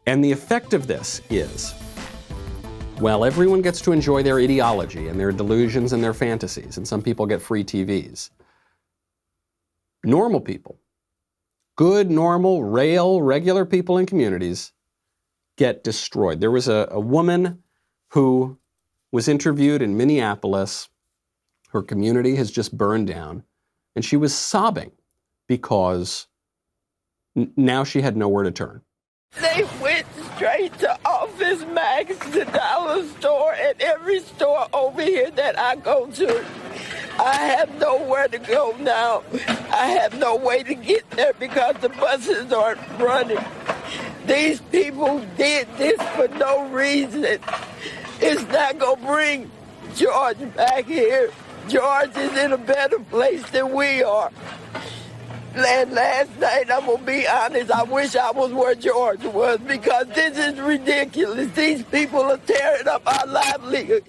And the effect of this is, well, everyone gets to enjoy their ideology and their delusions and their fantasies, and some people get free TVs. Normal people, good, normal, regular people in communities get destroyed. There was a woman who was interviewed in Minneapolis. Her community has just burned down, and she was sobbing because now she had nowhere to turn. They went straight to Office Max, the dollar store, and every store over here that I go to. I have nowhere to go now. I have no way to get there because the buses aren't running. These people did this for no reason. It's not going to bring George back here. George is in a better place than we are. And last night, I'm going to be honest, I wish I was where George was because this is ridiculous. These people are tearing up our livelihood.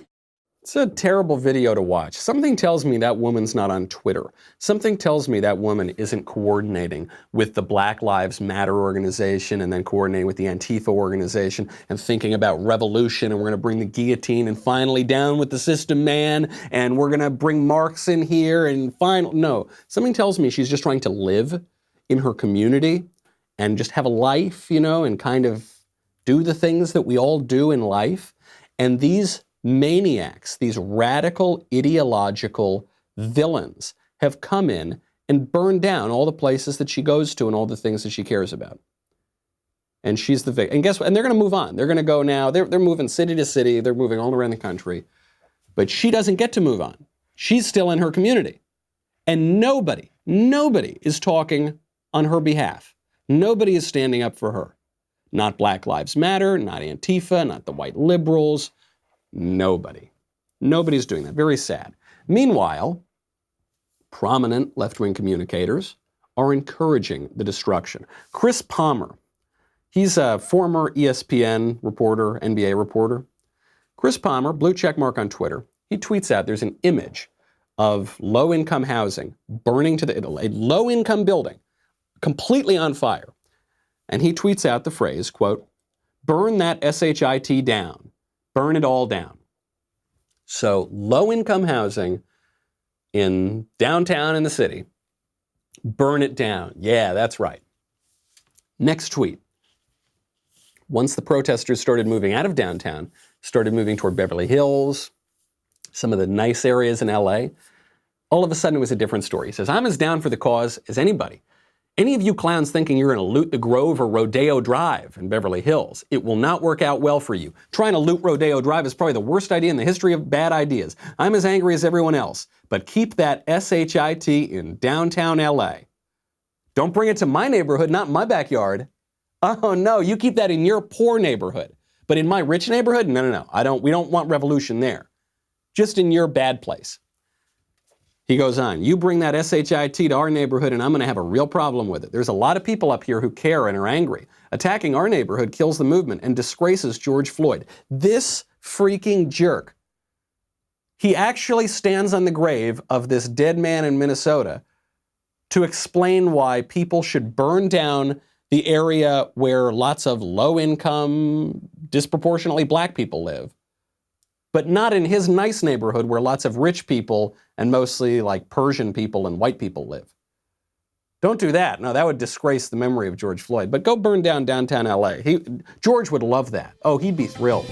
It's a terrible video to watch. Something tells me that woman's not on Twitter. Something tells me that woman isn't coordinating with the Black Lives Matter organization and then coordinating with the Antifa organization and thinking about revolution, and we're going to bring the guillotine and finally down with the system, man, and we're going to bring Marx in here and no. Something tells me she's just trying to live in her community and just have a life, and kind of do the things that we all do in life. And these maniacs, these radical ideological villains have come in and burned down all the places that she goes to and all the things that she cares about. And she's the victim. And guess what? And they're going to move on. They're going to go now. They're moving city to city. They're moving all around the country. But she doesn't get to move on. She's still in her community. And nobody is talking on her behalf. Nobody is standing up for her. Not Black Lives Matter, not Antifa, not the white liberals. Nobody. Nobody's doing that. Very sad. Meanwhile, prominent left-wing communicators are encouraging the destruction. Chris Palmer, he's a former ESPN reporter, NBA reporter. Chris Palmer, blue check mark on Twitter, he tweets out there's an image of low-income housing burning to a low-income building, completely on fire. And he tweets out the phrase, quote, "Burn that SHIT down. Burn it all down." So low-income housing in downtown in the city, burn it down. Yeah, that's right. Next tweet. Once the protesters started moving out of downtown, started moving toward Beverly Hills, some of the nice areas in LA, all of a sudden it was a different story. He says, "I'm as down for the cause as anybody. Any of you clowns thinking you're going to loot the Grove or Rodeo Drive in Beverly Hills, it will not work out well for you. Trying to loot Rodeo Drive is probably the worst idea in the history of bad ideas. I'm as angry as everyone else, but keep that SHIT in downtown LA. Don't bring it to my neighborhood, not my backyard. Oh no, you keep that in your poor neighborhood. But in my rich neighborhood, no. We don't want revolution there. Just in your bad place." He goes on, "You bring that SHIT to our neighborhood and I'm going to have a real problem with it. There's a lot of people up here who care and are angry. Attacking our neighborhood kills the movement and disgraces George Floyd." This freaking jerk. He actually stands on the grave of this dead man in Minnesota to explain why people should burn down the area where lots of low-income, disproportionately black people live, but not in his nice neighborhood where lots of rich people and mostly like Persian people and white people live. Don't do that. No, that would disgrace the memory of George Floyd. But go burn down downtown LA. George would love that. Oh, he'd be thrilled.